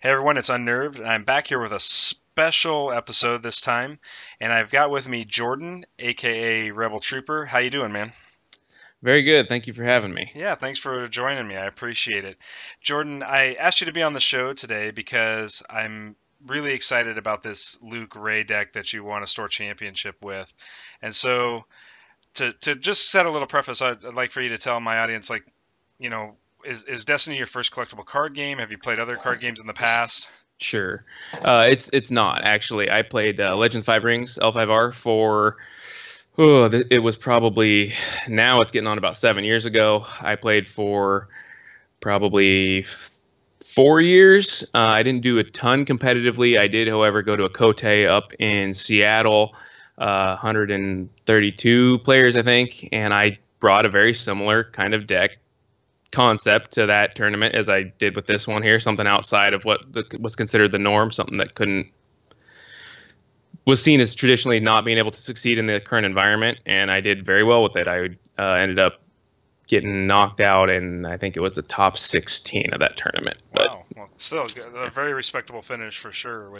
Hey everyone, it's Unnerved, and I'm back here with a special episode this time. And I've got with me Jordan, aka Rebeltrooper. How you doing, man? Very good. Thank you for having me. Yeah, thanks for joining me. I appreciate it. Jordan, I asked you to be on the show today because I'm really excited about this Luke Ray deck that you won a store championship with. And so to just set a little preface, I'd like for you to tell my audience, like, you know, is Destiny your first collectible card game? Have you played other card games in the past? Sure. It's not actually. I played Legend Five Rings L5R for it was probably now it's getting on about 7 years ago. I played for probably 4 years. I didn't do a ton competitively. I did, however, go to a Cote up in Seattle, 132 players, I think, and I brought a very similar kind of deck concept to that tournament as I did with this one here, something outside of what was considered the norm, something that couldn't was seen as traditionally not being able to succeed in the current environment, and I did very well with it. I ended up getting knocked out, and I think it was the top 16 of that tournament. But Wow. Well, still a very respectable finish for sure.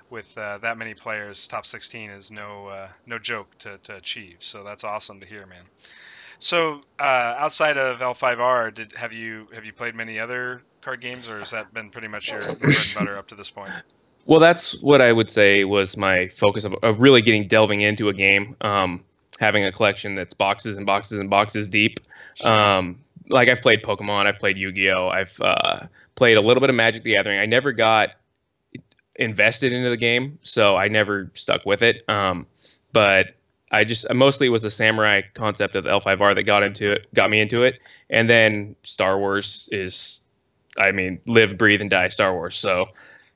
With that many players, top 16 is no joke to achieve. So that's awesome to hear, man. So outside of L5R, have you played many other card games, or has that been pretty much your bread and butter up to this point? well, that's what I would say was my focus of really getting delving into a game, having a collection that's boxes and boxes and boxes deep. Sure. Like I've played Pokemon, I've played Yu-Gi-Oh, I've played a little bit of Magic the Gathering. I never got invested into the game, so I never stuck with it. But I just mostly it was the samurai concept of the L5R that got me into it, and then Star Wars is, I mean, live, breathe, and die Star Wars. So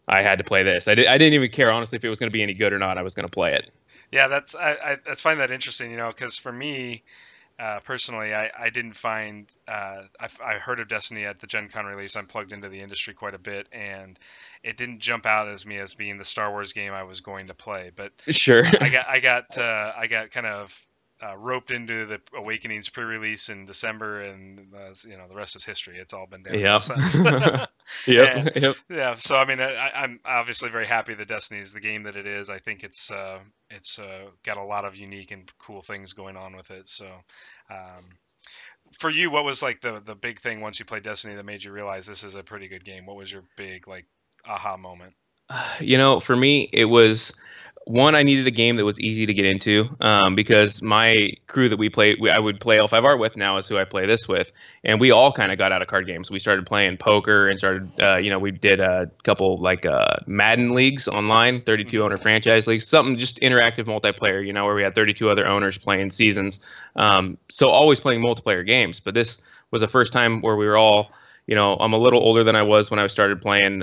I had to play this. I didn't even care honestly if it was going to be any good or not. I was going to play it. Yeah, I find that interesting, because for me, personally, I didn't find I heard of Destiny at the Gen Con release. I'm plugged into the industry quite a bit, and it didn't jump out as me as being the Star Wars game I was going to play. But Sure. I got kind of roped into the Awakenings pre-release in December, and the rest is history. It's all been downhill Yep. since. Yep. And Yep. yeah, so I mean, I'm obviously very happy that Destiny is the game that it is. I think it's got a lot of unique and cool things going on with it. So, um, for you, what was like the big thing once you played Destiny that made you realize this is a pretty good game? What was your big like aha moment? For me, it was one. I needed a game that was easy to get into because my crew that I would play L5R with now is who I play this with, and we all kind of got out of card games. We started playing poker and we did a couple like Madden leagues online, 32 Hmm. owner franchise leagues, something just interactive multiplayer, where we had 32 other owners playing seasons. So always playing multiplayer games, but this was the first time where we were all, I'm a little older than I was when I started playing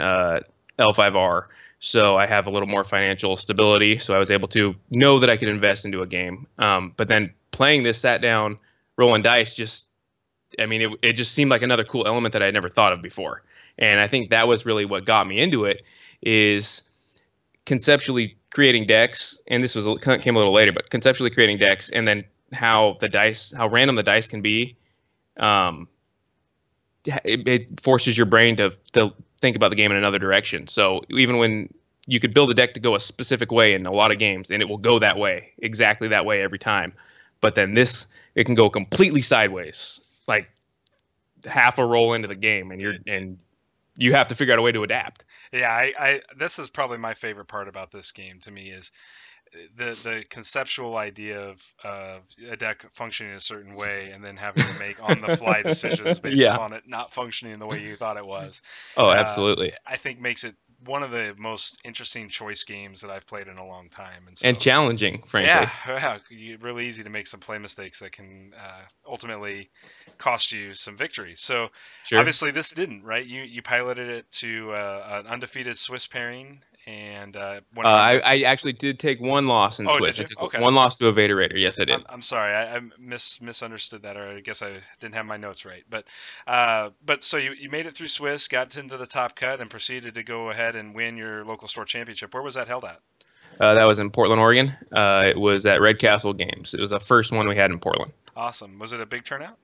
L5R. So I have a little more financial stability. So I was able to know that I could invest into a game. But then playing this, sat down, rolling dice, it just seemed like another cool element that I had never thought of before. And I think that was really what got me into it, is conceptually creating decks. And this came a little later, but conceptually creating decks, and then how random the dice can be. Um, it forces your brain to think about the game in another direction. So even when you could build a deck to go a specific way in a lot of games, and it will go that way, exactly that way every time. But then it can go completely sideways, like half a roll into the game, and you have to figure out a way to adapt. Yeah, I this is probably my favorite part about this game to me is the conceptual idea of a deck functioning a certain way and then having to make on the fly decisions based Yeah. upon it not functioning the way you thought it was. Oh, Uh, absolutely. I think makes it one of the most interesting choice games that I've played in a long time. And And so, challenging, yeah, frankly. yeah, really easy to make some play mistakes that can ultimately cost you some victories. So Sure. obviously this didn't, right? You piloted it to an undefeated Swiss pairing and went on to. I actually did take one loss in Oh, did Swiss. I you? took Okay. one loss to a Vader Raider. Yes, I did. I'm sorry, I misunderstood that, or I guess I didn't have my notes right. But so you made it through Swiss, got into the top cut, and proceeded to go ahead and win your local store championship. Where was that held at? That was in Portland, Oregon. It was at Red Castle Games. It was the first one we had in Portland. Awesome. Was it a big turnout?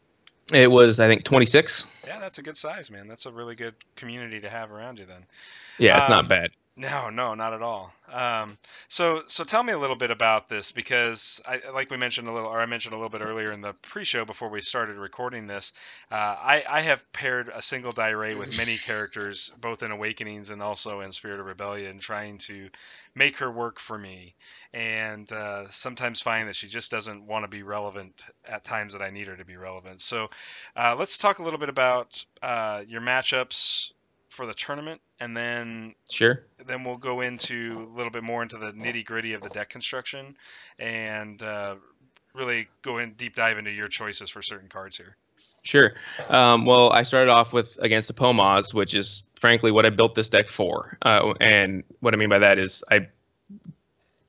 It was, I think, 26. Yeah, that's a good size, man. That's a really good community to have around you then. Yeah, it's not Um, bad. no, no, not at all. So tell me a little bit about this because like we mentioned a little, or I mentioned a little bit earlier in the pre-show before we started recording this. I have paired a single die ray with many characters, both in Awakenings and also in Spirit of Rebellion, trying to make her work for me, and sometimes find that she just doesn't want to be relevant at times that I need her to be relevant. So let's talk a little bit about your matchups for the tournament, and Sure. then we'll go into a little bit more into the nitty gritty of the deck construction, and really go in deep dive into your choices for certain cards here. Sure. Well, I started off with against the Pomaz, which is frankly what I built this deck for. And what I mean by that is I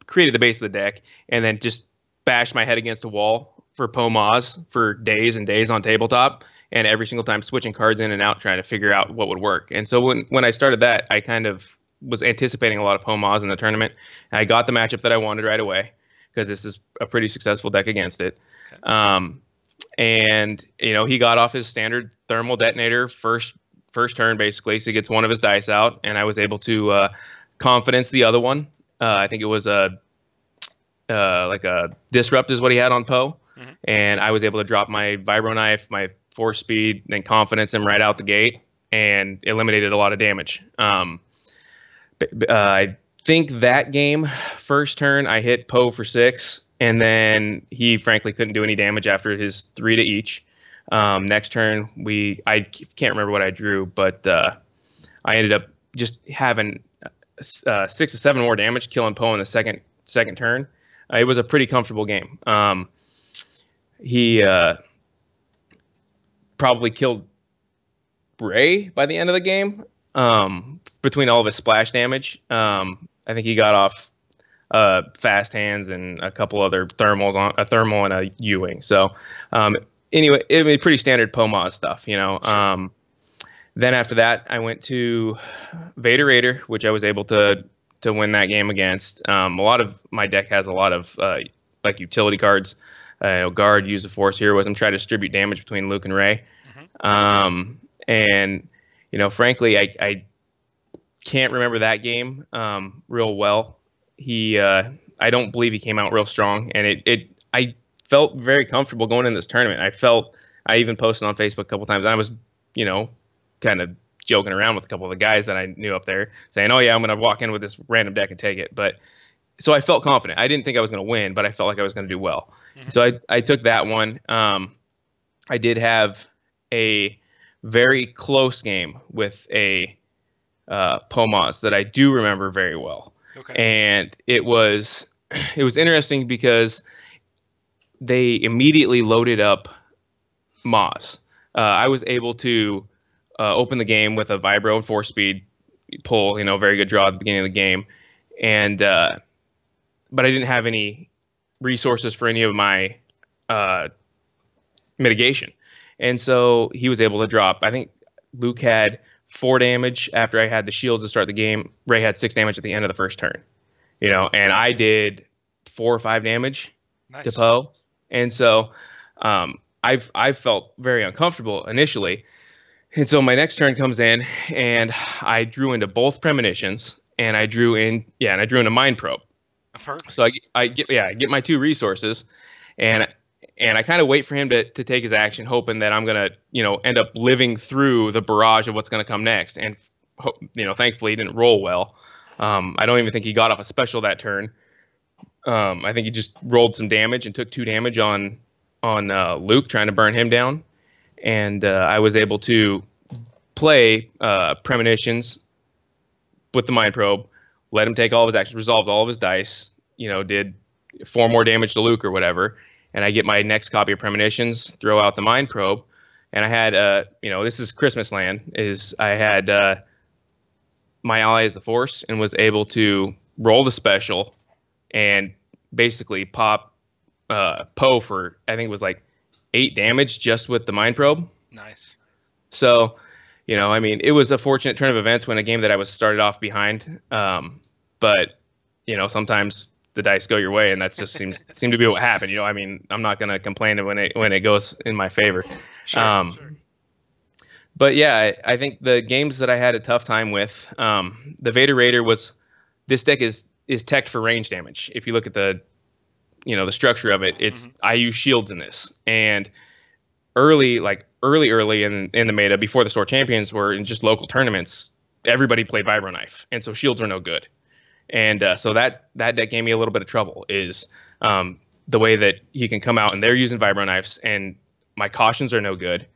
created the base of the deck and then just bashed my head against a wall for Pomaz for days and days on tabletop, and every single time switching cards in and out trying to figure out what would work. And so when I started that, I kind of was anticipating a lot of Pomaz in the tournament, and I got the matchup that I wanted right away because this is a pretty successful deck against it. Okay. And he got off his standard thermal detonator first turn basically, so he gets one of his dice out, and I was able to confidence the other one. I think it was like a disrupt is what he had on Poe, Mm-hmm. and I was able to drop my vibro knife, my force speed, and confidence him right out the gate, and eliminated a lot of damage. I think that game, first turn, I hit Poe for 6, and then he frankly couldn't do any damage after his 3 to each. Next turn, I can't remember what I drew, but I ended up just having 6 to 7 more damage, killing Poe in the second turn. It was a pretty comfortable game. He probably killed Ray by the end of the game, between all of his splash damage. I think he got off fast hands and a couple other thermals, on a thermal and a U-wing. So anyway, it was pretty standard Pomaz stuff, Sure. Then after that, I went to Vader Raider, which I was able to win that game against. A lot of my deck has a lot of like utility cards. Guard, use the Force, heroism, try to distribute damage between Luke and Rey. Mm-hmm. And frankly, I can't remember that game real well. I don't believe he came out real strong, and I felt very comfortable going in this tournament. I even posted on Facebook a couple times. I was, kind of joking around with a couple of the guys that I knew up there, saying, "Oh yeah, I'm going to walk in with this random deck and take it." But so I felt confident. I didn't think I was going to win, but I felt like I was going to do well. Mm-hmm. So I took that one. I did have a very close game with a Pomaz that I do remember very well. Okay. And it was interesting because they immediately loaded up Maz. I was able to open the game with a vibro and 4-speed pull, very good draw at the beginning of the game, and but I didn't have any resources for any of my mitigation, and so he was able to drop. I think Luke had 4 damage after I had the shields to start the game. Rey had 6 damage at the end of the first turn, and I did 4 or 5 damage to Poe, and so I felt very uncomfortable initially. And so my next turn comes in, and I drew into both Premonitions, and I drew into Mind Probe. Perfect. So I get my 2 resources, and I kind of wait for him to take his action, hoping that I'm gonna end up living through the barrage of what's gonna come next. And thankfully he didn't roll well. I don't even think he got off a special that turn. I think he just rolled some damage and took 2 damage on Luke, trying to burn him down. And I was able to play Premonitions with the Mind Probe, let him take all of his actions, resolved all of his dice, did 4 more damage to Luke or whatever, and I get my next copy of Premonitions, throw out the Mind Probe, and I had, this is Christmas land, I had my ally as the Force, and was able to roll the special and basically pop Poe for, I think it was like 8 damage just with the Mind Probe. Nice. So, it was a fortunate turn of events when a game that I was started off behind. But, sometimes the dice go your way, and that just seemed to be what happened. You know, I mean, I'm not gonna complain when it goes in my favor. Sure. But yeah, I think the games that I had a tough time with, the Vader Raider this deck is teched for range damage. If you look at the structure of it, I use shields in this, and early in the meta before the store champions were in just local tournaments, everybody played Vibro Knife, and so shields were no good. And so that deck gave me a little bit of trouble, is the way that he can come out and they're using Vibro Knives, and my cautions are no good.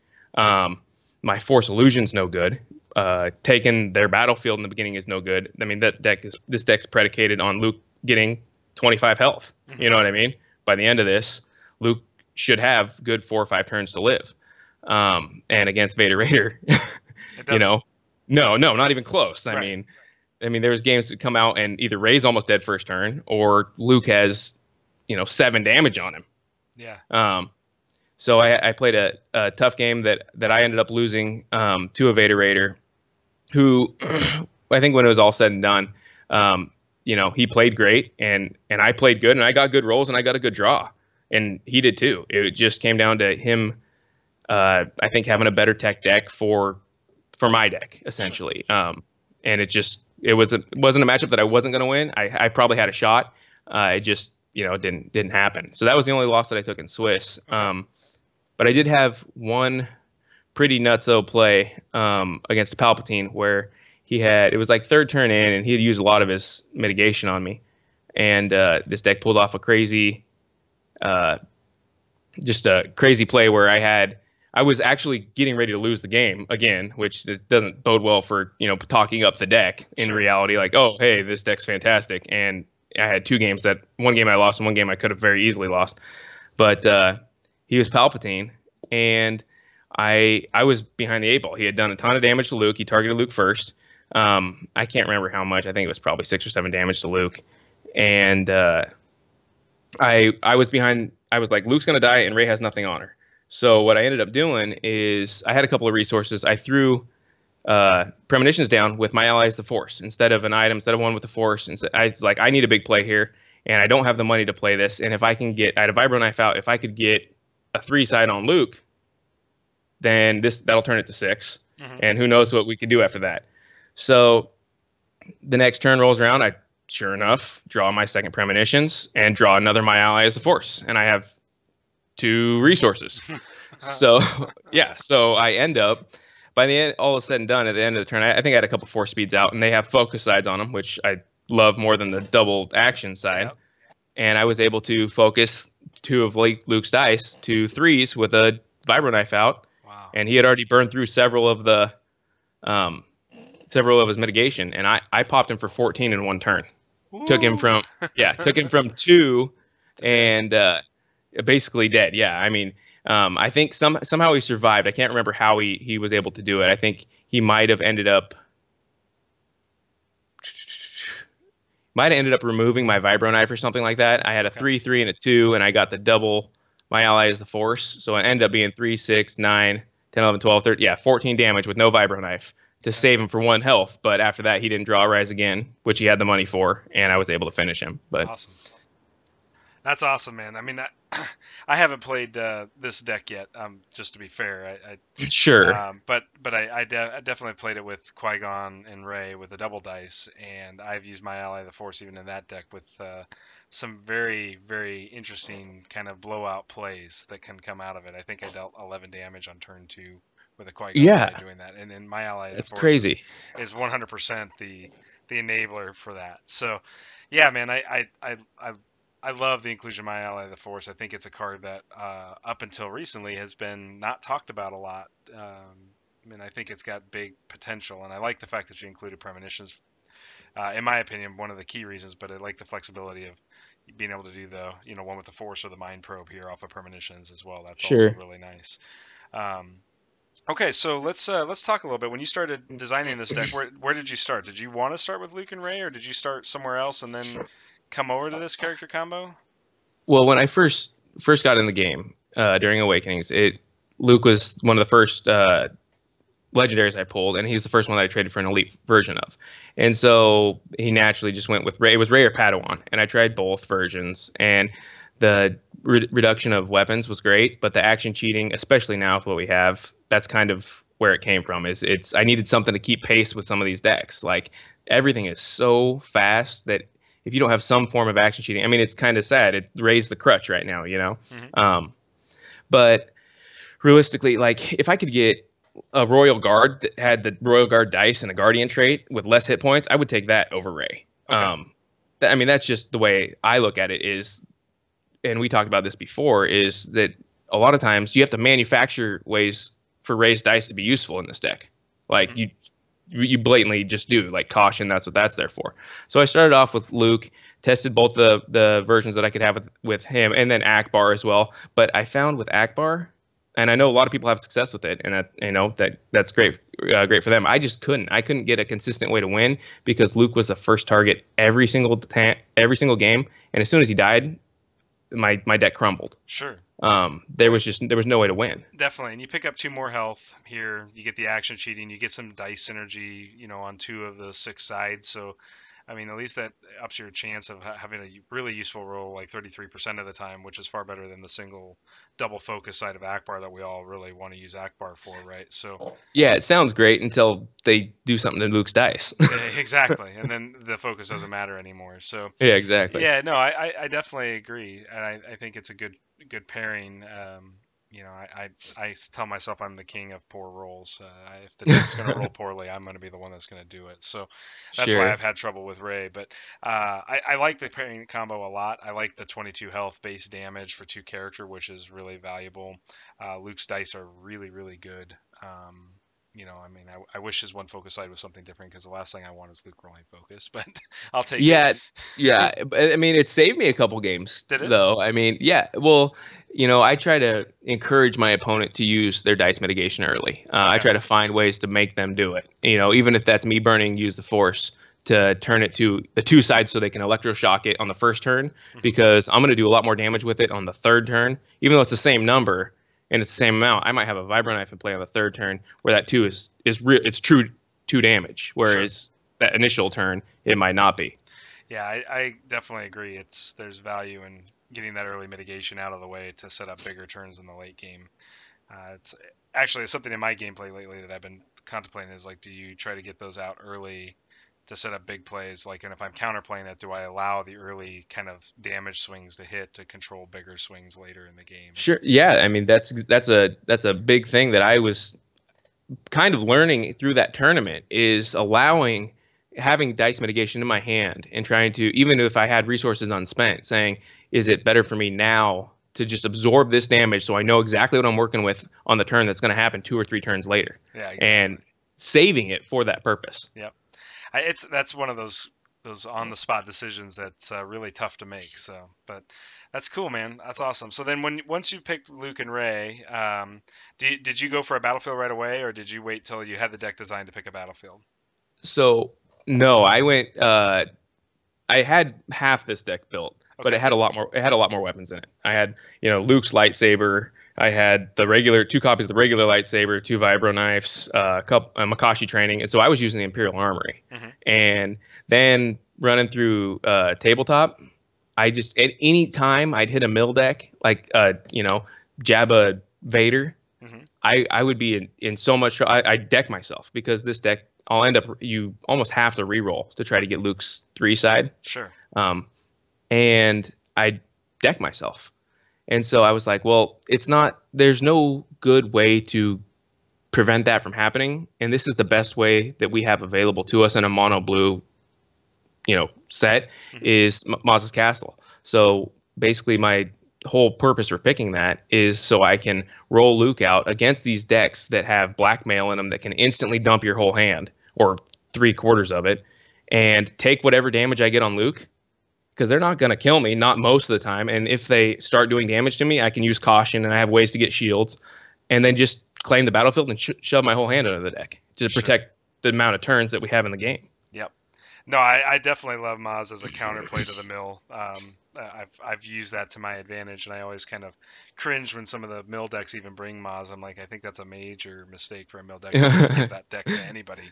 My Force Illusion's no good. Taking their battlefield in the beginning is no good. I mean, this deck's predicated on Luke getting 25 health. You know what I mean? By the end of this, Luke should have good 4 or 5 turns to live. And against Vader Raider, no, not even close. I mean, there was games that come out and either Rey's almost dead first turn, or Luke has, 7 damage on him. Yeah. So I played a tough game that I ended up losing to a Vader Raider, who I think when it was all said and done, he played great, and I played good, and I got good rolls, and I got a good draw, and he did too. It just came down to him, I think, having a better tech deck for my deck, essentially. And it wasn't a matchup that I wasn't going to win. I probably had a shot. It just didn't happen. So that was the only loss that I took in Swiss. But I did have one pretty nutso play against Palpatine where it was like third turn in, and he had used a lot of his mitigation on me, and this deck pulled off a crazy play where I was actually getting ready to lose the game again, which doesn't bode well for, talking up the deck in reality. Like, oh, hey, this deck's fantastic. And I had 2 games one game I lost and one game I could have very easily lost. But he was Palpatine, and I was behind the 8 ball. He had done a ton of damage to Luke. He targeted Luke first. I can't remember how much. I think it was probably 6 or 7 damage to Luke. And I was behind. I was like, Luke's going to die and Rey has nothing on her. So what I ended up doing is I had a couple of resources. I threw Premonitions down with my allies the Force instead of an item, instead of one with the Force. And so I was like, I need a big play here, and I don't have the money to play this. And if I had a Vibro Knife out, if I could get a 3-side on Luke, then that'll turn it to 6. And who knows what we could do after that. So the next turn rolls around, I sure enough draw my second Premonitions and draw another my ally as the Force, and I have 2 resources. So I end up, by the end, all is said and done, at the end of the turn, I think I had a couple Force speeds out, and they have focus sides on them, which I love more than the double action side. Yep. And I was able to focus 2 of Luke's dice to 3s with a Vibro Knife out. Wow. And he had already burned through several of his mitigation, and I popped him for 14 in one turn. Ooh. Took him from 2 and basically dead. Yeah, I mean, I think somehow he survived. I can't remember how he was able to do it. I think he might have ended up removing my Vibro Knife or something like that. I had a 3/3 and a 2, and I got the double. My ally is the Force, so it ended up being 3, 6, 9, 10, 11, 12, 13. Yeah, 14 damage with no Vibro Knife to save him for 1 health. But after that, he didn't draw a Rise again, which he had the money for, and I was able to finish him. But awesome. That's awesome, man. I mean, I haven't played this deck yet. Just to be fair, sure. But I definitely played it with Qui-Gon and Rey with the double dice, and I've used my ally the Force even in that deck with some very, very interesting kind of blowout plays that can come out of it. I think I dealt 11 damage on turn 2 with a Qui-Gon doing that, and my ally that's the Force crazy. Is 100% the enabler for that. So yeah, man, I love the inclusion of my ally the Force. I think it's a card that up until recently has been not talked about a lot. And I think it's got big potential, and I like the fact that you included Premonitions. In my opinion, one of the key reasons, but I like the flexibility of being able to do the one with the Force or the Mind Probe here off of Premonitions as well. That's also really nice. Okay, so let's talk a little bit. When you started designing this deck, where did you start? Did you want to start with Luke and Rey, or did you start somewhere else and then come over to this character combo? Well, when I first got in the game during Awakenings, Luke was one of the first legendaries I pulled, and he's the first one that I traded for an elite version of. And so he naturally just went with Rey. It was Rey or Padawan, and I tried both versions. And the reduction of weapons was great, but the action cheating, especially now with what we have, that's kind of where it came from. Is it's I needed something to keep pace with some of these decks. Like everything is so fast that if you don't have some form of action cheating, I mean, it's kind of sad. It raised the crutch right now, you know. But realistically, like if I could get a Royal Guard that had the Royal Guard dice and a Guardian trait with less hit points, I would take that over Rey. Okay. I mean, that's just the way I look at it is, and we talked about this before, is that a lot of times you have to manufacture ways for Rey's dice to be useful in this deck. Like you blatantly just do, like caution, that's what that's there for. So I started off with Luke, tested both the versions that I could have with him, and then Akbar as well. But I found with Akbar, and I know a lot of people have success with it, and that's great, great for them. I just couldn't get a consistent way to win because Luke was the first target every single game, and as soon as he died, my deck crumbled. Sure. There was no way to win. Definitely, and you pick up 2 more health here. You get the action cheating. You get some dice synergy, on 2 of the 6 sides. So, I mean, at least that ups your chance of having a really useful roll like 33% of the time, which is far better than the single double focus side of Akbar that we all really want to use Akbar for, right? So yeah, it sounds great until they do something to Luke's dice. Exactly, and then the focus doesn't matter anymore. So yeah, exactly. Yeah, no, I definitely agree, and I think it's a good pairing. I tell myself I'm the king of poor rolls. If the deck's going to roll poorly, I'm going to be the one that's going to do it. So that's why I've had trouble with Rey. But I like the pairing combo a lot. I like the 22 health base damage for 2 character, which is really valuable. Luke's dice are really, really good. I mean, I wish his one focus side was something different because the last thing I want is Luke rolling focus, but I'll take it. Yeah. I mean, it saved me a couple games, though. I mean, yeah. Well, I try to encourage my opponent to use their dice mitigation early. I try to find ways to make them do it. Even if that's me use the Force to turn it to the 2 sides so they can electroshock it on the first turn, because I'm going to do a lot more damage with it on the 3rd turn, even though it's the same number. And it's the same amount. I might have a Vibro Knife in play on the 3rd turn where that 2 is real. It's true 2 damage, whereas that initial turn it might not be. Yeah, I definitely agree. There's value in getting that early mitigation out of the way to set up bigger turns in the late game. It's actually something in my gameplay lately that I've been contemplating is like, do you try to get those out early to set up big plays? Like, and if I'm counterplaying that, do I allow the early kind of damage swings to hit to control bigger swings later in the game? Sure. Yeah. I mean, that's a big thing that I was kind of learning through that tournament is having dice mitigation in my hand and trying to, even if I had resources unspent, saying, is it better for me now to just absorb this damage so I know exactly what I'm working with on the turn that's going to happen 2 or 3 turns later? Yeah, exactly. And saving it for that purpose. Yep. That's one of those on the spot decisions that's really tough to make. So, but that's cool, man. That's awesome. So then once you picked Luke and Rey, did you go for a battlefield right away, or did you wait till you had the deck designed to pick a battlefield? So no, I went. I had half this deck built, but it had a lot more. It had a lot more weapons in it. I had Luke's lightsaber. I had the regular 2 copies of the regular lightsaber, 2 vibro knives, a Makashi training, and so I was using the Imperial Armory. And then running through tabletop, I just at any time I'd hit a mill deck like Jabba Vader, I would be in so much. I deck myself because this deck I'll end up you almost have to reroll to try to get Luke's 3 side. Sure. And I deck myself. And so I was like, well, there's no good way to prevent that from happening. And this is the best way that we have available to us in a mono blue, set is Maz's Castle. So basically my whole purpose for picking that is so I can roll Luke out against these decks that have blackmail in them that can instantly dump your whole hand or 3/4 of it and take whatever damage I get on Luke. Because they're not going to kill me, not most of the time. And if they start doing damage to me, I can use caution, and I have ways to get shields, and then just claim the battlefield and shove my whole hand under the deck to protect the amount of turns that we have in the game. Yep. No, I definitely love Maz as a counterplay to the mill. I've used that to my advantage, and I always kind of cringe when some of the mill decks even bring Maz. I'm like, I think that's a major mistake for a mill deck. Don't ever give that deck to anybody.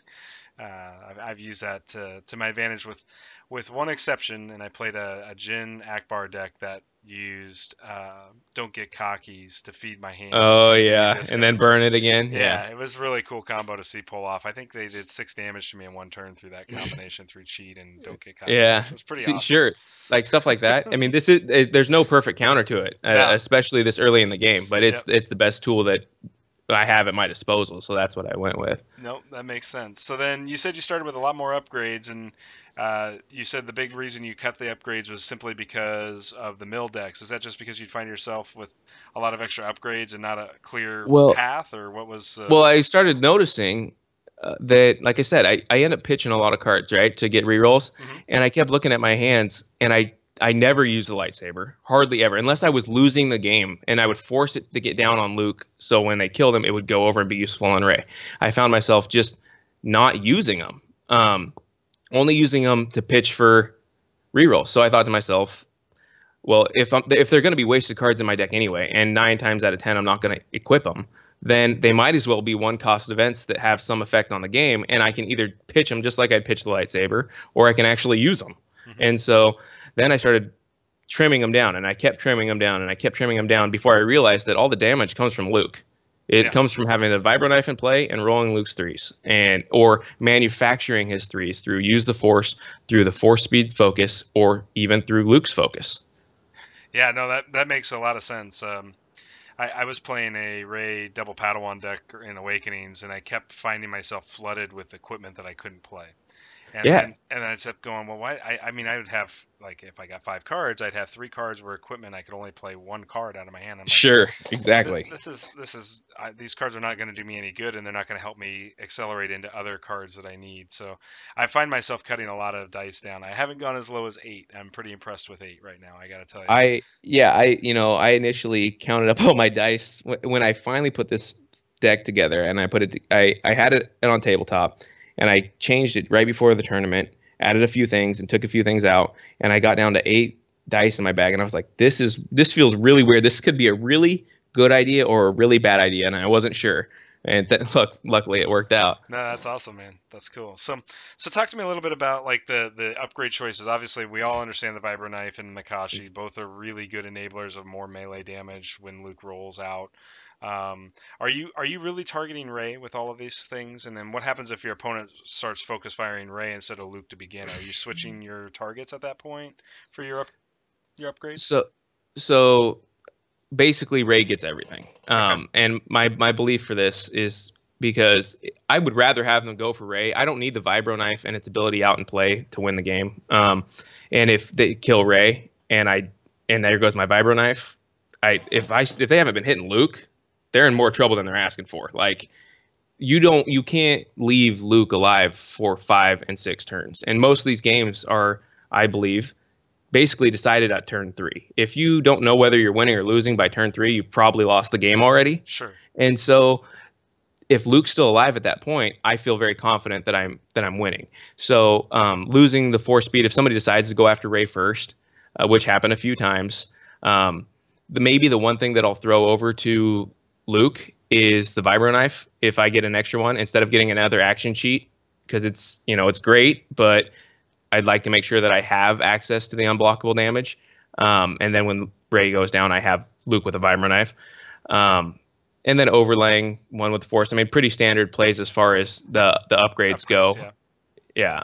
I've used that to my advantage with one exception, and I played a Jin Akbar deck that used Don't Get Cockies to feed my hand and Oh use 80 yeah, and then discards. burn it again. Yeah. Yeah, it was really cool combo to see pull off. I think they did 6 damage to me in one turn through that combination through cheat and Don't Get Cocky, Yeah. which was pretty See, awesome. sure. Like stuff like that. I mean, there's no perfect counter to it, No, especially this early in the game. But yep, it's the best tool that I have at my disposal, so that's what I went with. nope, that makes sense. So then you said you started with a lot more upgrades, and you said the big reason you cut the upgrades was simply because of the mill decks. Is that just because you'd find yourself with a lot of extra upgrades and not a clear Well, path, or what was? well, I started noticing that, like I said, I end up pitching a lot of cards, right, to get rerolls, Mhm. and I kept looking at my hands, and I never used the lightsaber, hardly ever, unless I was losing the game, and I would force it to get down on Luke, so when they killed him, it would go over and be useful on Rey. I found myself just not using them, only using them to pitch for rerolls. So I thought to myself, well, if they're going to be wasted cards in my deck anyway, and 9 times out of 10 I'm not going to equip them, then they might as well be one cost events that have some effect on the game, and I can either pitch them just like I'd pitch the lightsaber, or I can actually use them. Mhm. And so then I started trimming them down, and I kept trimming them down, and I kept trimming them down before I realized that all the damage comes from Luke. It Yeah. comes from having a vibro knife in play and rolling Luke's threes, and or manufacturing his threes through use the force, through the force speed focus, or even through Luke's focus. Yeah, no, that makes a lot of sense. I was playing a Ray double Padawan deck in Awakenings, and I kept finding myself flooded with equipment that I couldn't play. And Yeah, then I kept going, well, why? I mean, I would have like if I got 5 cards, I'd have 3 cards where equipment I could only play 1 card out of my hand. I'm like, sure, exactly. these cards are not going to do me any good, and they're not going to help me accelerate into other cards that I need. So I find myself cutting a lot of dice down. I haven't gone as low as 8. I'm pretty impressed with 8 right now. I got to tell you. I initially counted up all my dice when I finally put this deck together, and I had it on tabletop, and I changed it right before the tournament, added a few things and took a few things out, and I got down to 8 dice in my bag, and I was like, this feels really weird. This could be a really good idea or a really bad idea, and I wasn't sure. And luckily it worked out. No, that's awesome, man. That's cool. So talk to me a little bit about like the upgrade choices. Obviously, we all understand the Vibro Knife and Makashi. Both are really good enablers of more melee damage when Luke rolls out. Are you really targeting Rey with all of these things? And then what happens if your opponent starts focus firing Rey instead of Luke to begin? Are you switching your targets at that point for your upgrades? So so basically Ray gets everything. Okay. And my belief for this is because I would rather have them go for Ray. I don't need the vibro knife and its ability out and play to win the game. And if they kill Ray and there goes my vibro knife, if they haven't been hitting Luke, they're in more trouble than they're asking for. Like you can't leave Luke alive for 5 and 6 turns. And most of these games are, I believe, basically decided at turn 3. If you don't know whether you're winning or losing by turn 3, you've probably lost the game already. Sure. And so if Luke's still alive at that point, I feel very confident that I'm winning. So losing the force speed, if somebody decides to go after Ray first, which happened a few times, maybe the one thing that I'll throw over to Luke is the vibro knife. If I get an extra one instead of getting another action cheat, because it's great, but I'd like to make sure that I have access to the unblockable damage. And then when Ray goes down, I have Luke with a vibro knife. And then overlaying one with the force. I mean, pretty standard plays as far as the upgrades go. Yeah.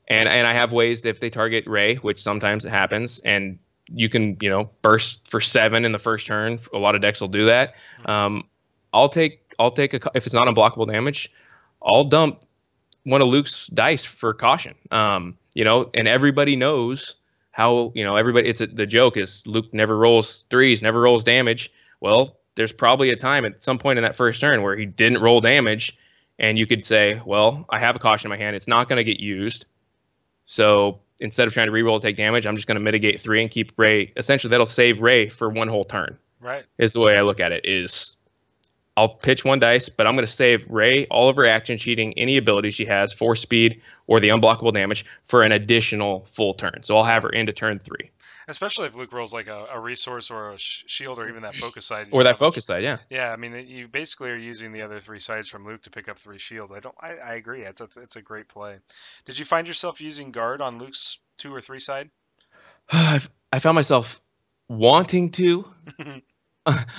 And I have ways that if they target Ray, which sometimes it happens, and you can burst for 7 in the first turn. A lot of decks will do that. I'll take if it's not unblockable damage, I'll dump one of Luke's dice for caution. And everybody knows how everybody. The joke is Luke never rolls threes, never rolls damage. Well, there's probably a time at some point in that first turn where he didn't roll damage, and you could say, well, I have a caution in my hand. It's not going to get used. So instead of trying to reroll to take damage, I'm just going to mitigate 3 and keep Ray. Essentially, that'll save Ray for one whole turn. Right. Is the way I look at it. Is I'll pitch one dice, but I'm going to save Rey all of her action cheating, any ability she has, force speed, or the unblockable damage for an additional full turn. So I'll have her into turn 3. Especially if Luke rolls like a resource or a shield or even that focus side Or that coverage. focus side, yeah. Yeah, I mean, you basically are using the other 3 sides from Luke to pick up 3 shields. I agree. It's a great play. Did you find yourself using guard on Luke's 2 or 3 side? I found myself wanting to.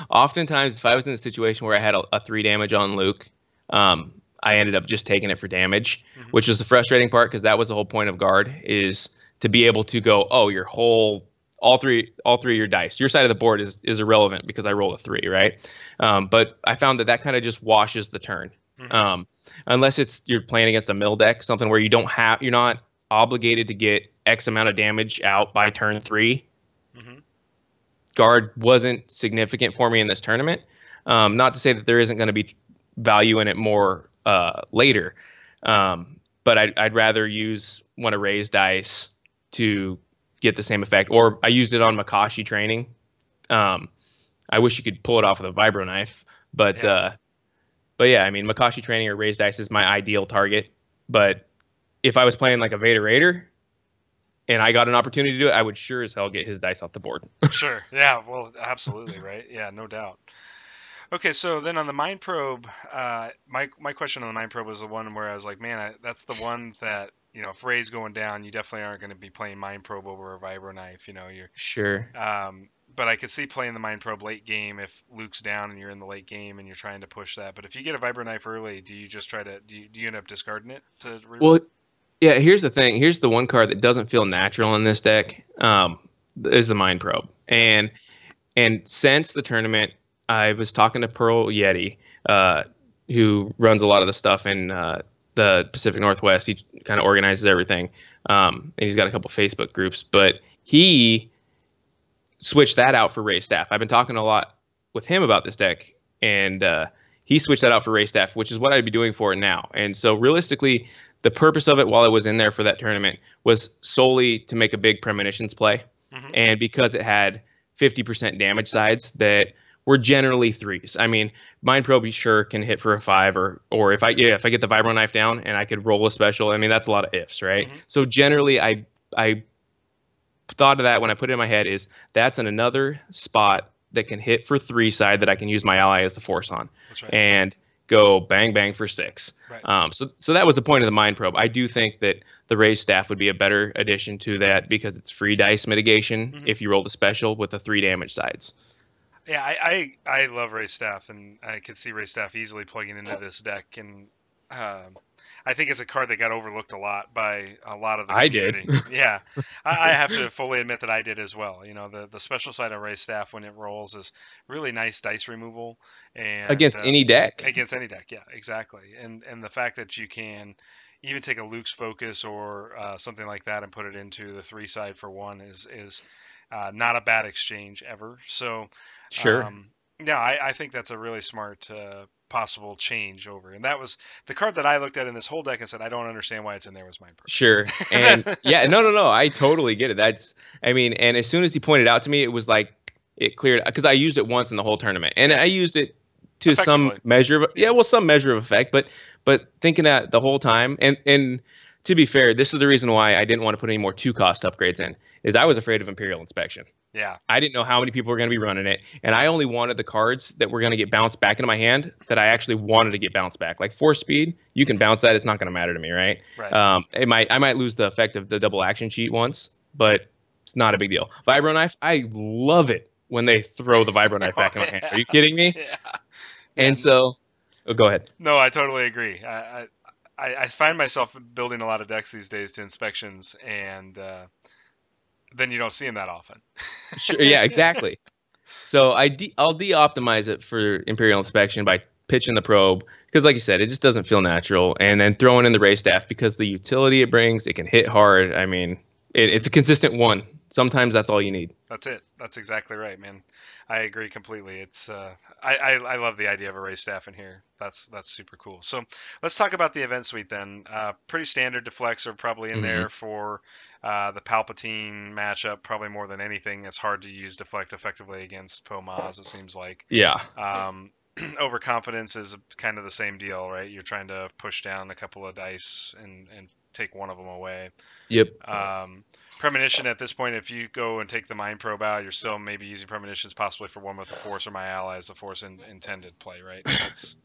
Oftentimes, if I was in a situation where I had a 3 damage on Luke, I ended up just taking it for damage, Hmm. which was the frustrating part because that was the whole point of guard is to be able to go, oh, your whole all three of your dice, your side of the board is irrelevant because I rolled a 3, right? But I found that kind of just washes the turn, Hmm. um, unless it's you're playing against a mill deck, something where you're not obligated to get X amount of damage out by turn 3. Hmm. Guard wasn't significant for me in this tournament. Not to say that there isn't going to be value in it more later, but I'd rather use one of Ray's dice to get the same effect. Or I used it on Makashi training. Um, I wish you could pull it off with a vibro knife, Yeah. but yeah, I mean Makashi training or Ray's dice is my ideal target. But if I was playing like a Vader Raider and I got an opportunity to do it, I would sure as hell get his dice off the board. Sure. Yeah. Well, absolutely. Right. Yeah. No doubt. Okay. So then on the mind probe, my question on the mind probe was the one where I was like, man, that's the one that if Ray's going down, you definitely aren't going to be playing mind probe over a vibro knife. You're Sure. But I could see playing the mind probe late game if Luke's down and you're in the late game and you're trying to push that. But if you get a vibro knife early, do you just try to do you end up discarding it to Well, reroll? yeah, here's the thing. Here's the one card that doesn't feel natural in this deck. Is the Mind Probe. Yeah. And since the tournament, I was talking to Pearl Yeti, who runs a lot of the stuff in the Pacific Northwest. He kind of organizes everything. And he's got a couple Facebook groups, but he switched that out for Ray Staff. I've been talking a lot with him about this deck, and he switched that out for Ray Staff, which is what I'd be doing for it now. And so realistically, the purpose of it while I was in there for that tournament was solely to make a big Premonitions play. Hmm. And because it had 50% damage sides that were generally 3s. I mean, Mind Probe sure can hit for a 5, or if I get the Vibro Knife down and I could roll a special, I mean that's a lot of ifs, right? Hmm. So generally I thought of that when I put it in my head is that's in another spot that can hit for 3 side that I can use my ally as the force on, That's right. and go bang bang for 6. Right. So that was the point of the Mind Probe. I do think that the Raise Staff would be a better addition to that because it's free dice mitigation Hmm. if you roll the special with the 3 damage sides. Yeah, I love Ray Staff, and I could see Ray Staff easily plugging into this deck, and um I think it's a card that got overlooked a lot by a lot of the I did. community. Yeah, I have to fully admit that I did as well. The special side of Ray Staff when it rolls is really nice dice removal, and Against any deck. against any deck. Yeah, exactly. And the fact that you can even take a Luke's Focus or something like that and put it into the 3 side for 1 is not a bad exchange ever. So Sure. um, yeah, I think that's a really smart possible change over. And that was the card that I looked at in this whole deck and said, I don't understand why it's in there was Mind Sure. And Probe. yeah, no. I totally get it. I mean, and as soon as he pointed out to me, it was like it cleared because I used it once in the whole tournament, and Yeah, I used it to some effectively. measure of Yeah. yeah, well, some measure of effect, but thinking that the whole time, and to be fair, this is the reason why I didn't want to put any more 2 cost upgrades in, is I was afraid of Imperial Inspection. Yeah. I didn't know how many people were going to be running it, and I only wanted the cards that were going to get bounced back into my hand that I actually wanted to get bounced back. Like Force Speed, you can bounce that; it's not going to matter to me, right? Right. I might lose the effect of the double action cheat once, but it's not a big deal. Vibro Knife, I love it when they throw the Vibro Knife Oh, back in my hand. yeah. Are you kidding me? Yeah. Yeah. And so, oh, go ahead. No, I totally agree. I find myself building a lot of decks these days to inspections, and then you don't see them that often. Sure, yeah, exactly. So I'll de-optimize it for Imperial Inspection by pitching the probe because, like you said, it just doesn't feel natural. And then throwing in the Ray Staff because the utility it brings, it can hit hard. I mean, it's a consistent one. Sometimes that's all you need. That's it. That's exactly right, man. I agree completely. It's I love the idea of a race staff in here. That's super cool. So let's talk about the event suite then. Pretty standard deflects are probably in Hmm. there for the Palpatine matchup. Probably more than anything, it's hard to use deflect effectively against Pomaz. It seems like. Yeah. Um, Overconfidence is kind of the same deal, right? You're trying to push down a couple of dice and take one of them away. Yep. Premonition at this point, if you go and take the Mind Probe out, you're still maybe using Premonitions possibly for one with the Force or my allies, the Force intended play, right?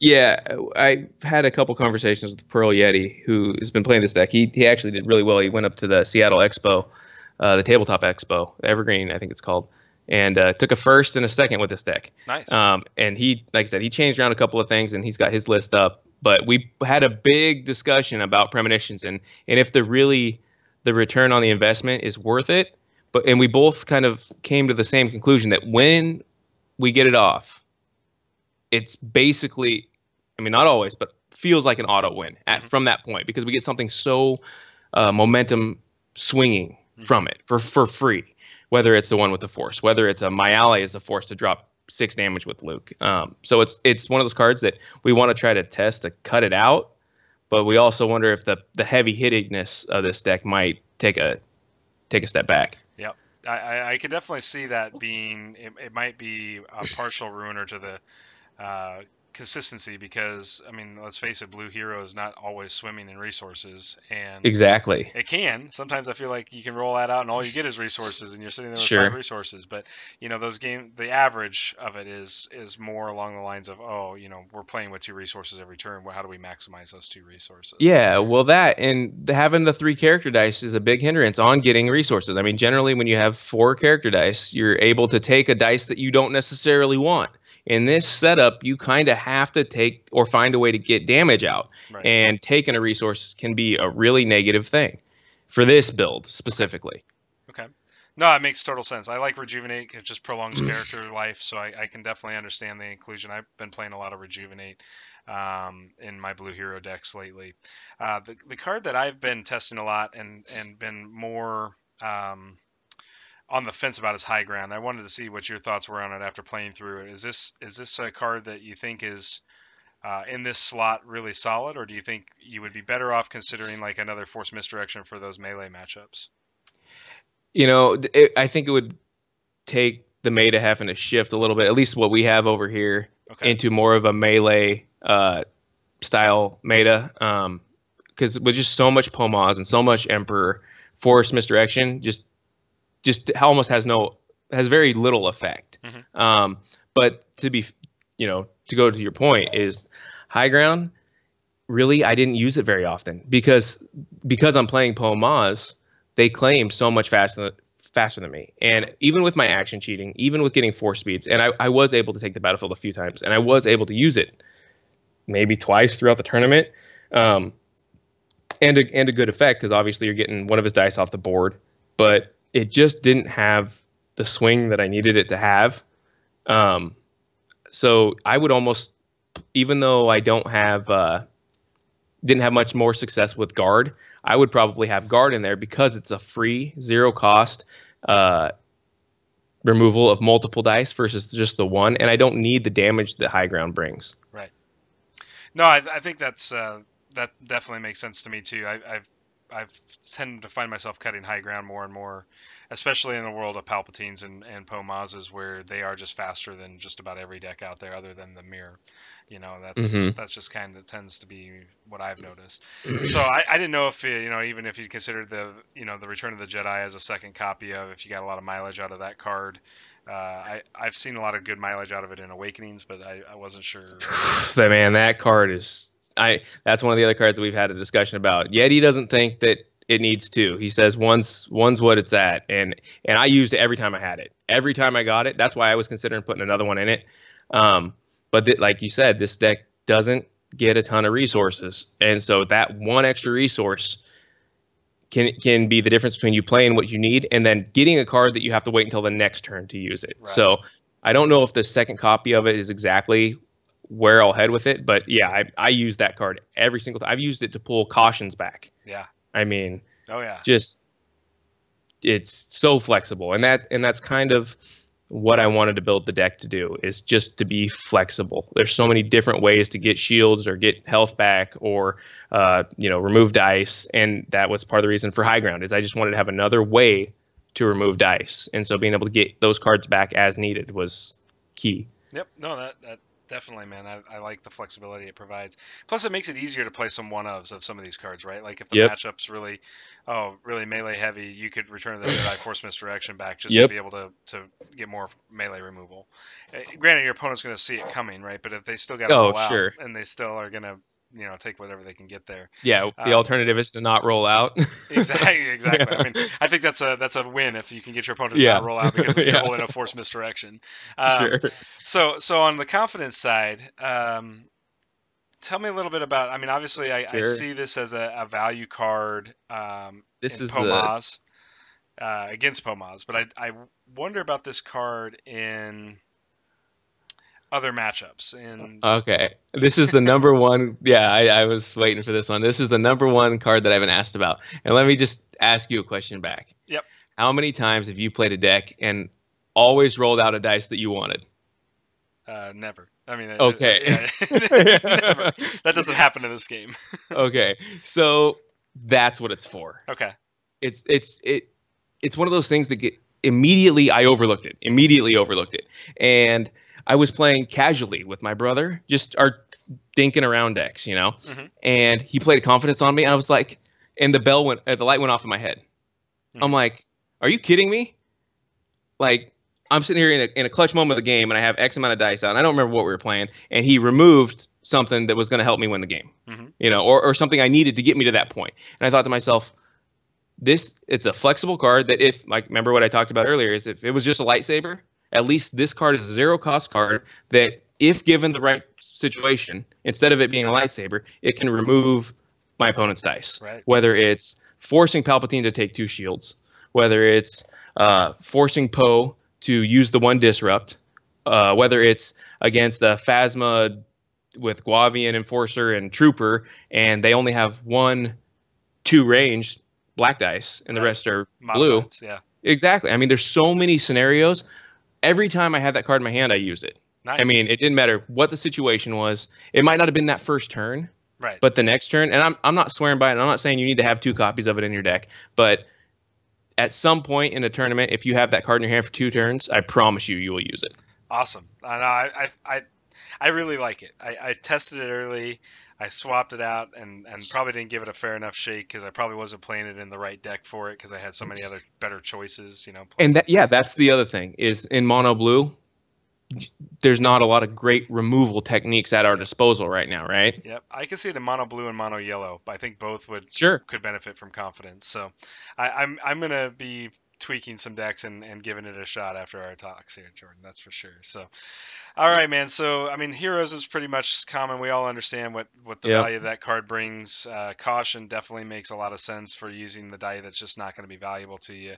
Yeah, I had a couple conversations with Pearl Yeti, who has been playing this deck. He actually did really well. He went up to the Seattle Expo, the Tabletop Expo, Evergreen, I think it's called, and took a first and a second with this deck. Nice. And he, like I said, he changed around a couple of things, and he's got his list up. But we had a big discussion about Premonitions and if the return on the investment is worth it. And we both kind of came to the same conclusion that when we get it off, it's basically, I mean, not always, but feels like an auto win from that point, because we get something so momentum swinging from it for free, whether it's the one with the Force, whether it's a my ally is the Force to drop 6 damage with Luke. So it's one of those cards that we want to try to test to cut it out, but we also wonder if the heavy hittingness of this deck might take a step back. Yep. I could definitely see that being, it might be a partial ruiner to the consistency, because I mean, let's face it, Blue Hero is not always swimming in resources, and Exactly. it can. Sometimes I feel like you can roll that out and all you get is resources, and you're sitting there with Sure. 5 resources. But the average of it is more along the lines of, we're playing with 2 resources every turn. How do we maximize those 2 resources? Yeah, well, that and having the 3 character dice is a big hindrance on getting resources. I mean, generally when you have 4 character dice, you're able to take a dice that you don't necessarily want. In this setup, you kind of have to take or find a way to get damage out. Right. And taking a resource can be a really negative thing for this build specifically. Okay. No, it makes total sense. I like Rejuvenate. It just prolongs character life, so I can definitely understand the inclusion. I've been playing a lot of Rejuvenate in my Blue Hero decks lately. The card that I've been testing a lot and been more on the fence about is High Ground. I wanted to see what your thoughts were on it after playing through it. Is this a card that you think is in this slot really solid, or do you think you would be better off considering like another Force Misdirection for those melee matchups? I think it would take the meta having to shift a little bit, at least what we have over here, into more of a melee style meta. Because with just so much Pomaz and so much Emperor, Force Misdirection just almost has very little effect. But to go to your point is High Ground. Really, I didn't use it very often because I'm playing Pomaz. They claim so much faster than me, and even with my action cheating, even with getting 4 speeds, and I was able to take the battlefield a few times, and I was able to use it maybe twice throughout the tournament, and a good effect, because obviously you're getting one of his dice off the board, but it just didn't have the swing that I needed it to have. So I would almost, even though I didn't have much more success with guard, I would probably have guard in there because it's a free 0 cost removal of multiple dice versus just the one, and I don't need the damage that High Ground brings. Right. No, I think that definitely makes sense to me too. I've tended to find myself cutting High Ground more and more, especially in the world of Palpatines and Pomazes, where they are just faster than just about every deck out there other than the Mirror. That's just kind of tends to be what I've noticed. So I didn't know if even if you considered the Return of the Jedi as a second copy of, if you got a lot of mileage out of that card. I've seen a lot of good mileage out of it in Awakenings, but I wasn't sure. Man, that card is. That's one of the other cards that we've had a discussion about. Yeti doesn't think that it needs 2. He says one's what it's at, and I used it every time I had it. Every time I got it, that's why I was considering putting another one in it. But like you said, this deck doesn't get a ton of resources, and so that one extra resource can be the difference between you playing what you need and then getting a card that you have to wait until the next turn to use it. Right. So I don't know if the second copy of it is exactly where I'll head with it, but yeah, I use that card every single time. I've used it to pull cautions back. Yeah. I mean, just it's so flexible, and that's kind of what I wanted to build the deck to do, is just to be flexible. There's so many different ways to get shields or get health back or remove dice, and that was part of the reason for High Ground, is I just wanted to have another way to remove dice, and so being able to get those cards back as needed was key. Yep. No, Definitely, man. I like the flexibility it provides. Plus, it makes it easier to play some one-ofs of some of these cards, right? Like if the Yep. matchup's really melee heavy, you could return the Jedi Force Misdirection back just to Yep. be able to get more melee removal. Granted, your opponent's going to see it coming, right? But if they still got to Oh, roll out, sure. and they still are going to, take whatever they can get there. Yeah. The Um, alternative is to not roll out. exactly. I mean, I think that's a win if you can get your opponent to not Yeah. roll out because you're Yeah. holding a Force Misdirection. Um, Sure. so on the confidence side, tell me a little bit about. I mean, obviously, I Sure. see this as a value card This in is the Pomaz against Pomaz, but I wonder about this card in other matchups. In Okay. This is the number one. Yeah, I was waiting for this one. This is the number one card that I haven't asked about. And let me just ask you a question back. yep, How many times have you played a deck and always rolled out a dice that you wanted? never. I mean, Okay. yeah, never. That doesn't happen in this game. Okay. So that's what it's for. Okay. It's one of those things that get immediately I overlooked it. Immediately overlooked it. And I was playing casually with my brother, just our dinking around decks, Mm-hmm. And he played a confidence on me, and I was like, and the light went off in my head. Mm-hmm. I'm like, are you kidding me? Like, I'm sitting here in a clutch moment of the game, and I have X amount of dice out, and I don't remember what we were playing, and he removed something that was going to help me win the game, Mm-hmm. or something I needed to get me to that point. And I thought to myself, it's a flexible card that if, like, remember what I talked about earlier, is if it was just a lightsaber, at least this card is a zero cost card that if given the right situation, instead of it being a lightsaber, it can remove my opponent's dice. Right. Whether it's forcing Palpatine to take 2 shields, whether it's forcing Poe to use the 1 disrupt, whether it's against a Phasma with Guavian Enforcer and Trooper, and they only have 1-2 range black dice, and the rest are blue. Modifieds, yeah. Exactly. I mean, there's so many scenarios. Every time I had that card in my hand, I used it. Nice. I mean, it didn't matter what the situation was. It might not have been that first turn, right. but the next turn. And I'm not swearing by it. I'm not saying you need to have 2 copies of it in your deck, but at some point in a tournament, if you have that card in your hand for 2 turns, I promise you will use it. Awesome. I really like it. I tested it early. I swapped it out and probably didn't give it a fair enough shake because I probably wasn't playing it in the right deck for it because I had so many other better choices, And that's the other thing is in mono blue, there's not a lot of great removal techniques at our disposal right now, right? Yep, I can see it in mono blue and mono yellow. I think both could benefit from confidence. So I'm gonna be tweaking some decks and giving it a shot after our talks here, Jordan. That's for sure. So, all right, man. So I mean, heroes is pretty much common. We all understand what the value of that card brings. Caution definitely makes a lot of sense for using the die that's just not going to be valuable to you.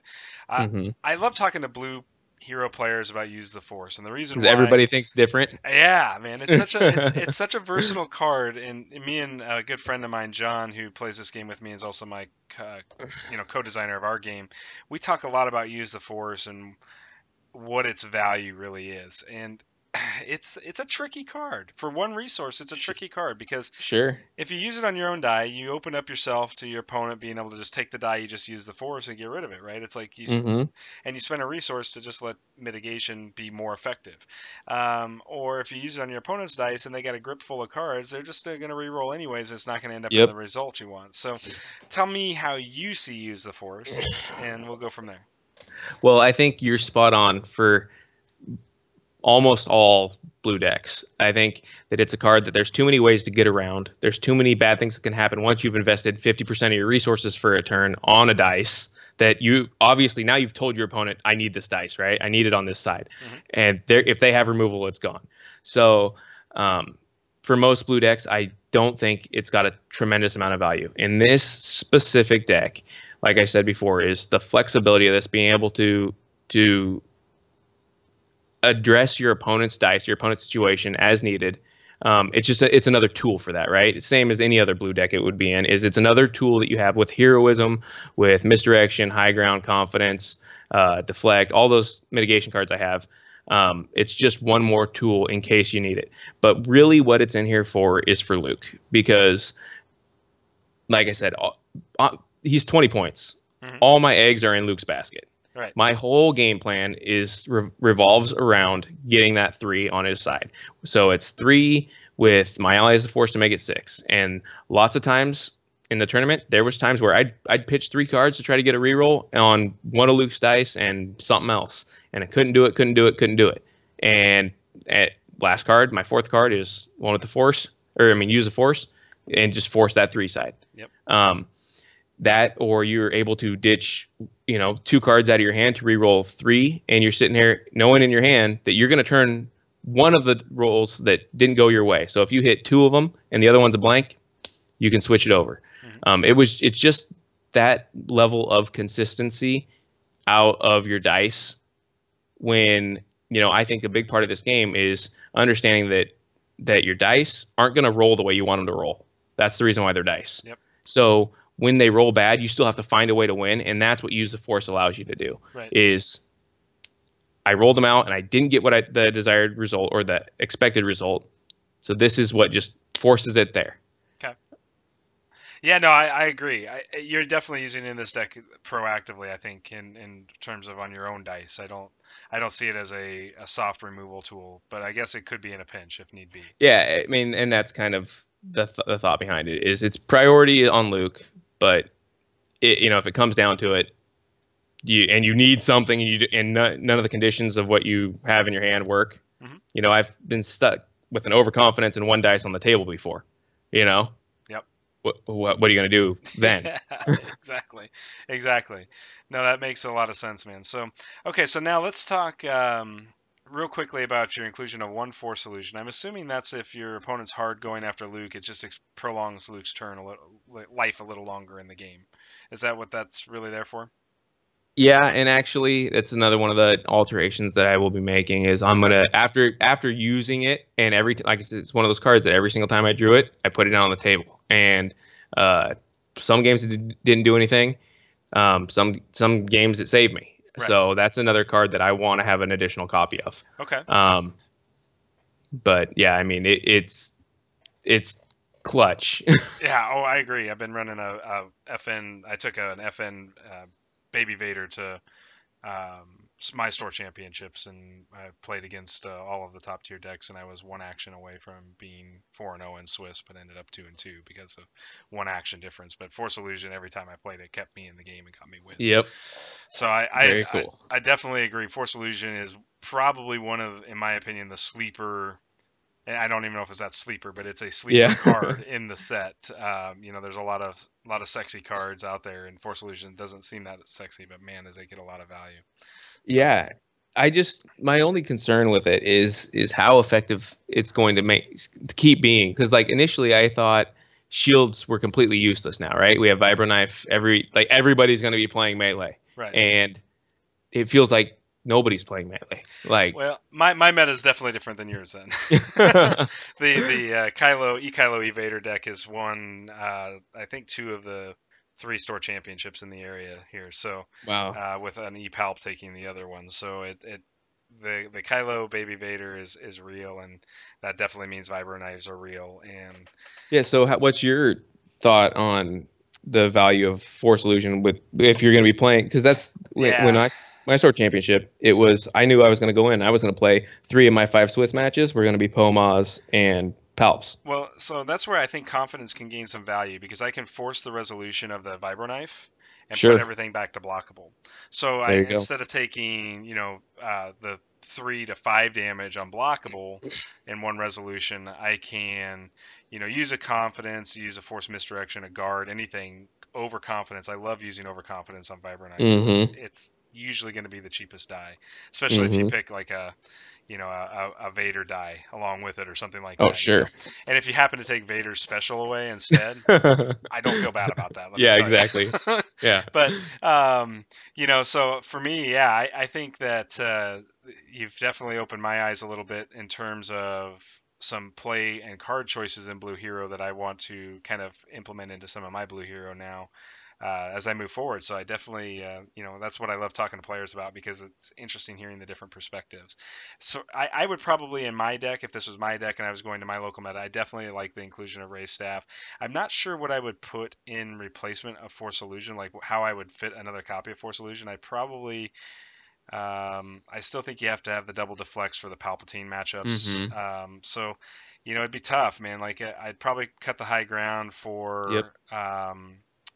I love talking to blue hero players about use the Force, and the reason why everybody thinks different. Yeah, man, it's such a versatile card. And me and a good friend of mine, John, who plays this game with me, is also my co-designer of our game. We talk a lot about use the Force and what its value really is, and it's a tricky card. For 1 resource, it's a tricky card because if you use it on your own die, you open up yourself to your opponent being able to just take the die you just use the Force and get rid of it, right? It's like and you spend a resource to just let mitigation be more effective. Or if you use it on your opponent's dice and they got a grip full of cards, they're just going to re-roll anyways. It's not going to end up in the result you want. So tell me how you see use the Force, and we'll go from there. Well, I think you're spot on for almost all blue decks. I think that it's a card that there's too many ways to get around. There's too many bad things that can happen once you've invested 50% of your resources for a turn on a dice that you obviously now you've told your opponent, I need this dice, right? I need it on this side. And if they have removal, it's gone. So for most blue decks, I don't think it's got a tremendous amount of value. In this specific deck, like I said before, is the flexibility of this being able to address your opponent's dice, your opponent's situation as needed. It's another tool for that, right? Same as any other blue deck it would be in. It's another tool that you have with heroism, with misdirection, high ground, confidence, deflect, all those mitigation cards I have. It's just one more tool in case you need it. But really, what it's in here for is for Luke, because, like I said, he's 20 points. All my eggs are in Luke's basket. Right. My whole game plan is revolves around getting that 3 on his side. So it's 3 with my ally as a force to make it 6. And lots of times in the tournament, there was times where I'd pitch 3 cards to try to get a reroll on one of Luke's dice and something else, and I couldn't do it, couldn't do it. And at last card, my 4th card is one with the force, or I mean use the force, and just force that 3 side. Yep. That, or you're able to ditch, 2 cards out of your hand to reroll 3, and you're sitting here knowing in your hand that you're going to turn one of the rolls that didn't go your way. So if you hit 2 of them and the other one's a blank, you can switch it over. It's just that level of consistency out of your dice. When I think a big part of this game is understanding that your dice aren't going to roll the way you want them to roll. That's the reason why they're dice. Yep. So when they roll bad, you still have to find a way to win, and that's what use the force allows you to do. Right. Is I rolled them out and I didn't get the desired result or the expected result. So this is what just forces it there. Okay. Yeah, no, I agree. You're definitely using it in this deck proactively, I think, in terms of on your own dice. I don't see it as a soft removal tool, but I guess it could be in a pinch if need be. Yeah, I mean, and that's kind of the thought behind it is it's priority on Luke, but if it comes down to it, you need something, and none of the conditions of what you have in your hand work. Mm-hmm. I've been stuck with an overconfidence and 1 dice on the table before. Yep. What are you going to do then? Yeah, exactly. No, that makes a lot of sense, man. So, okay, so now let's talk real quickly about your inclusion of 1 force illusion. I'm assuming that's if your opponent's hard going after Luke, it just prolongs Luke's life a little longer in the game. Is that what that's really there for? Yeah, and actually, that's another one of the alterations that I will be making. Is I'm gonna after using it, and like I said, it's one of those cards that every single time I drew it, I put it down on the table. And some games it didn't do anything. Some games it saved me. Right. So that's another card that I want to have an additional copy of. Okay. But yeah, I mean it's clutch. Yeah. Oh, I agree. I've been running a FN. I took an FN Baby Vader to my store championships, and I played against all of the top tier decks, and I was 1 action away from being 4-0 in Swiss, but ended up 2-2 because of 1 action difference. But Force Illusion, every time I played it, kept me in the game and got me wins. Yep. So Very cool. I definitely agree. Force Illusion is probably one of, in my opinion, the sleeper. I don't even know if it's that sleeper, but it's a sleeper card in the set. There's a lot of sexy cards out there, and Force Illusion doesn't seem that sexy, but man, does they get a lot of value. So. Yeah, my only concern with it is how effective it's going to keep being, because like initially I thought shields were completely useless now, right? We have Vibro Knife, everybody's going to be playing melee, right? And it feels like nobody's playing melee. Well, my meta is definitely different than yours then. the Kylo Vader deck is won I think 2 of the 3 store championships in the area here. So wow. With an Palp taking the other one. So the Kylo Baby Vader is real, and that definitely means Vibro Knives are real. And yeah, so what's your thought on the value of Force Illusion if you're going to be playing? Because that's when my store championship, it was I knew I was going to go in. I was going to play 3 of my 5 Swiss matches were going to be Pomas and Palps. Well, so that's where I think confidence can gain some value, because I can force the resolution of the Vibro Knife and put everything back to blockable. So instead of taking the 3 to 5 damage unblockable in 1 resolution, I can use a confidence, use a force misdirection, a guard, anything. Overconfidence. I love using overconfidence on Vibro Knife. Mm-hmm. It's usually going to be the cheapest die, especially if you pick like a Vader die along with it or something like that. Oh, sure. And if you happen to take Vader's special away instead, I don't feel bad about that. Yeah, exactly. Yeah. But, so for me, yeah, I think that you've definitely opened my eyes a little bit in terms of some play and card choices in Blue Hero that I want to kind of implement into some of my Blue Hero now. as I move forward. So I definitely, that's what I love talking to players about because it's interesting hearing the different perspectives. So I would probably in my deck, if this was my deck and I was going to my local meta, I definitely like the inclusion of Ray Staff. I'm not sure what I would put in replacement of Force Illusion, like how I would fit another copy of Force Illusion. I still think you have to have the double deflects for the Palpatine matchups. Mm-hmm. It'd be tough, man. Like I'd probably cut the high ground Yep. for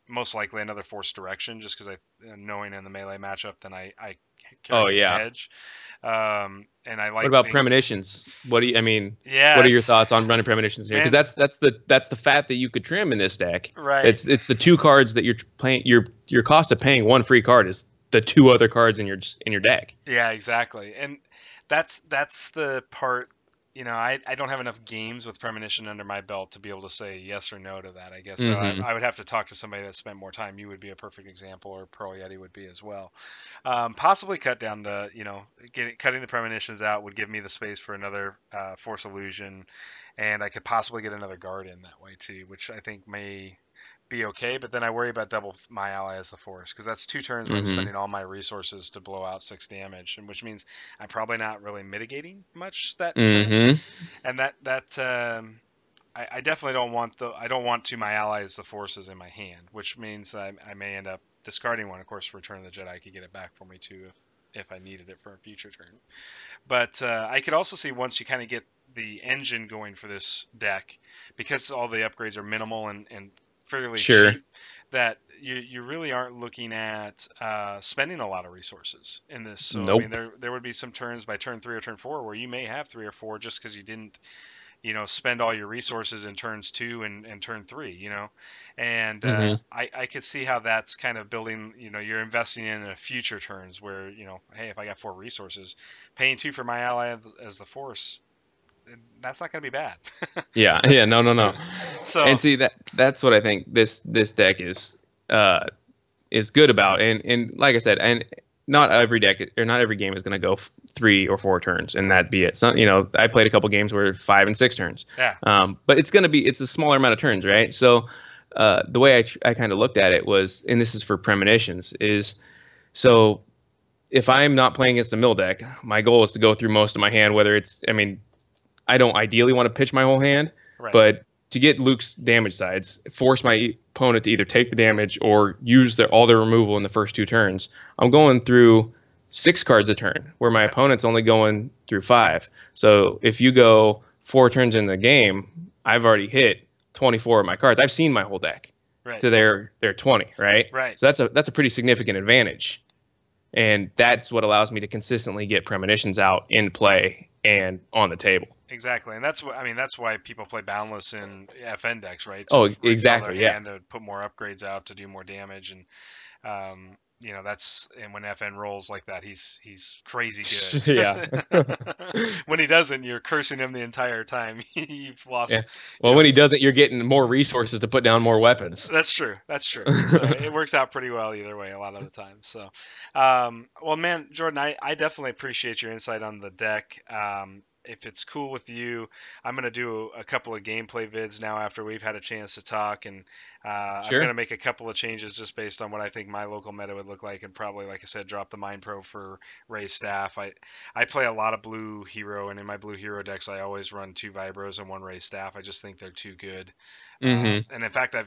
most likely another Force Direction, just because knowing in the melee matchup, then I Oh carry the yeah. edge. And I What like about being, premonitions? I mean, yeah, what are your it's thoughts on running premonitions here? Because man, that's the fat that you could trim in this deck. right. It's the two cards that you're playing. Your cost of paying one free card is the two other cards in your deck. Yeah, exactly. And that's the part, I don't have enough games with Premonition under my belt to be able to say yes or no to that, I guess. So Mm-hmm. I would have to talk to somebody that spent more time. You would be a perfect example, or Pearl Yeti would be as well. Possibly cut down to, cutting the Premonitions out would give me the space for another Force Illusion, and I could possibly get another guard in that way too, which I think may be okay, but then I worry about double my ally as the force because that's 2 turns where I'm Mm-hmm. spending all my resources to blow out 6 damage, and which means I'm probably not really mitigating much that turn. Mm-hmm. And I definitely I don't want to my allies the forces in my hand, which means I may end up discarding one. Of course, Return of the Jedi could get it back for me too if I needed it for a future turn. But I could also see once you kind of get the engine going for this deck, because all the upgrades are minimal and fairly Sure. cheap, that you really aren't looking at spending a lot of resources in this. So I mean, Nope. there would be some turns by turn 3 or turn 4 where you may have 3 or 4 just because you didn't spend all your resources in turns 2 and turn 3, and Mm-hmm. I could see how that's kind of building, you're investing in a future turns where, hey, if I got 4 resources, paying 2 for my ally as the force, that's not going to be bad. Yeah. Yeah. No. No. No. And So see that's what I think this deck uh is good about. And like I said, and not every deck or not every game is going to go 3 or 4 turns and that be it. Some, I played a couple games where 5 and 6 turns. yeah, But it's a smaller amount of turns, right? So the way I kind of looked at it was, and this is for premonitions, is so if I'm not playing against a mill deck, my goal is to go through most of my hand. I mean, I don't ideally want to pitch my whole hand, right, but to get Luke's damage sides, force my opponent to either take the damage or use all their removal in the first 2 turns. I'm going through 6 cards a turn, where my right, opponent's only going through 5. So if you go 4 turns in the game, I've already hit 24 of my cards. I've seen my whole deck right, to their 20, right? right. So that's a pretty significant advantage, and that's what allows me to consistently get premonitions out in play and on the table. Exactly, and that's why people play Boundless in FN decks, right? To Oh, refill their exactly. Yeah. hand, to put more upgrades out, to do more damage, and and when FN rolls like that, he's crazy Yeah. good. When he doesn't, you're cursing him the entire time. You've Yeah. lost, Well, when he doesn't, you're getting more resources to put down more weapons. that's true. That's true. So it works out pretty well either way a lot of the time. So, well, man, Jordan, I definitely appreciate your insight on the deck. If it's cool with you, I'm going to do a couple of gameplay vids now after we've had a chance to talk, and I'm going Sure. to make a couple of changes just based on what I think my local meta would look like, and probably, like I said, drop the Mind Pro for Ray Staff. I play a lot of blue hero, and in my blue hero decks, I always run 2 Vibros and 1 Ray Staff. I just think they're too good. Mm-hmm. And in fact,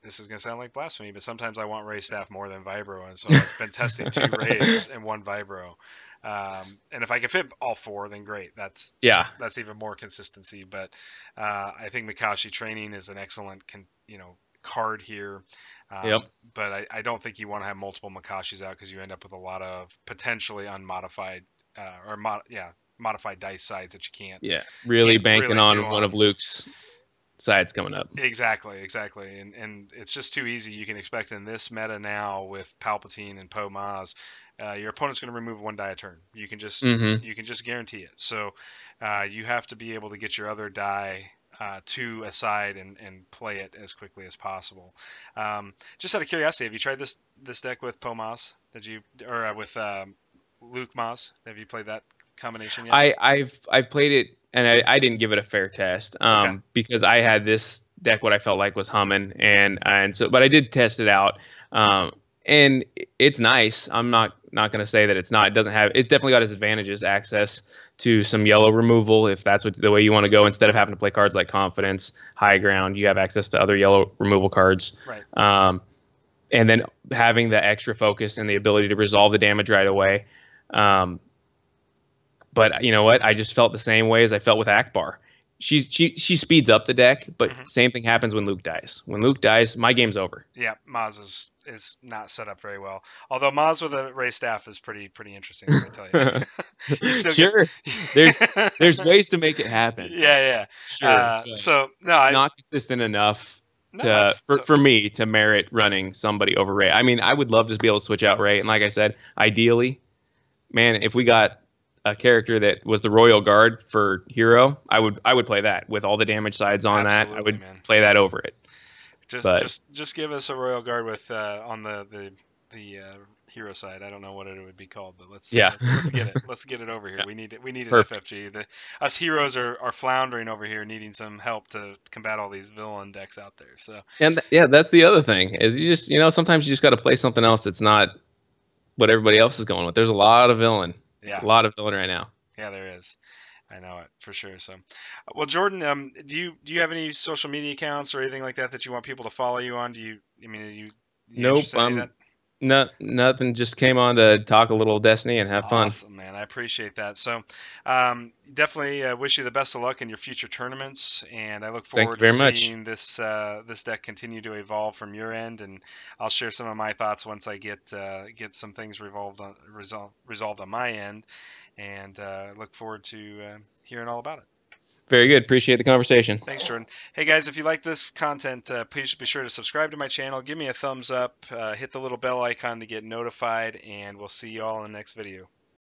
this is going to sound like blasphemy, but sometimes I want Ray Staff more than Vibro, and so I've been testing 2 Rays and 1 Vibro. And if I can fit all 4, then great. Yeah. That's even more consistency. But I think Mikashi training is an excellent card here. Yep. But I don't think you want to have multiple Mikashis out because you end up with a lot of potentially unmodified modified dice sides that you Yeah. Really can't banking really do on one of on. Luke's sides coming up. Exactly, and it's just too easy. You can expect in this meta now with Palpatine and Poe Maz, your opponent's going to remove 1 die a turn. Mm-hmm. You can just guarantee it. So you have to be able to get your other die to a side and play it as quickly as possible. Just out of curiosity, have you tried this deck with Poe Maz? Did you or with Luke Maz? Have you played that combination yet? I've played it and I didn't give it a fair test Okay. because I had this deck what I felt like was humming, and so but I did test it out, and it's nice. I'm not going to say that it's not. It doesn't have. It's definitely got its advantages. Access to some yellow removal if that's the way you want to go. Instead of having to play cards like Confidence, High Ground, you have access to other yellow removal cards. Right. And then having the extra focus and the ability to resolve the damage right away. But you know what? I just felt the same way as I felt with Akbar. She speeds up the deck, but same thing happens when Luke dies. When Luke dies, my game's over. Yeah, Maz is not set up very well. Although Maz with a Ray staff is pretty interesting, let me tell you. You still Sure, there's ways to make it happen. Yeah. Sure, So no, it's not consistent enough for me to merit running somebody over Ray. I mean, I would love to be able to switch out Ray, and like I said, ideally, man, if we got a character that was the Royal Guard for hero, I would play that with all the damage sides on that. I would play that over it. Just give us a Royal Guard with on the hero side. I don't know what it would be called, but let's get it. Let's get it over here. We need an FFG. Us heroes are floundering over here, needing some help to combat all these villain decks out there. So that's the other thing is you just sometimes you just got to play something else that's not what everybody else is going with. There's a lot of villain. Yeah. A lot of villain right now. Yeah, there is. I know it for sure. So, well, Jordan, do you have any social media accounts or anything like that you want people to follow you on? Are you Nope. Nothing. Just came on to talk a little Destiny and have fun. Awesome, man. I appreciate that. So, definitely wish you the best of luck in your future tournaments, and I look forward to seeing this deck continue to evolve from your end. And I'll share some of my thoughts once I get some things resolved on my end, and look forward to hearing all about it. Very good. Appreciate the conversation. Thanks, Jordan. Hey, guys, if you like this content, please be sure to subscribe to my channel. Give me a thumbs up. Hit the little bell icon to get notified, and we'll see you all in the next video.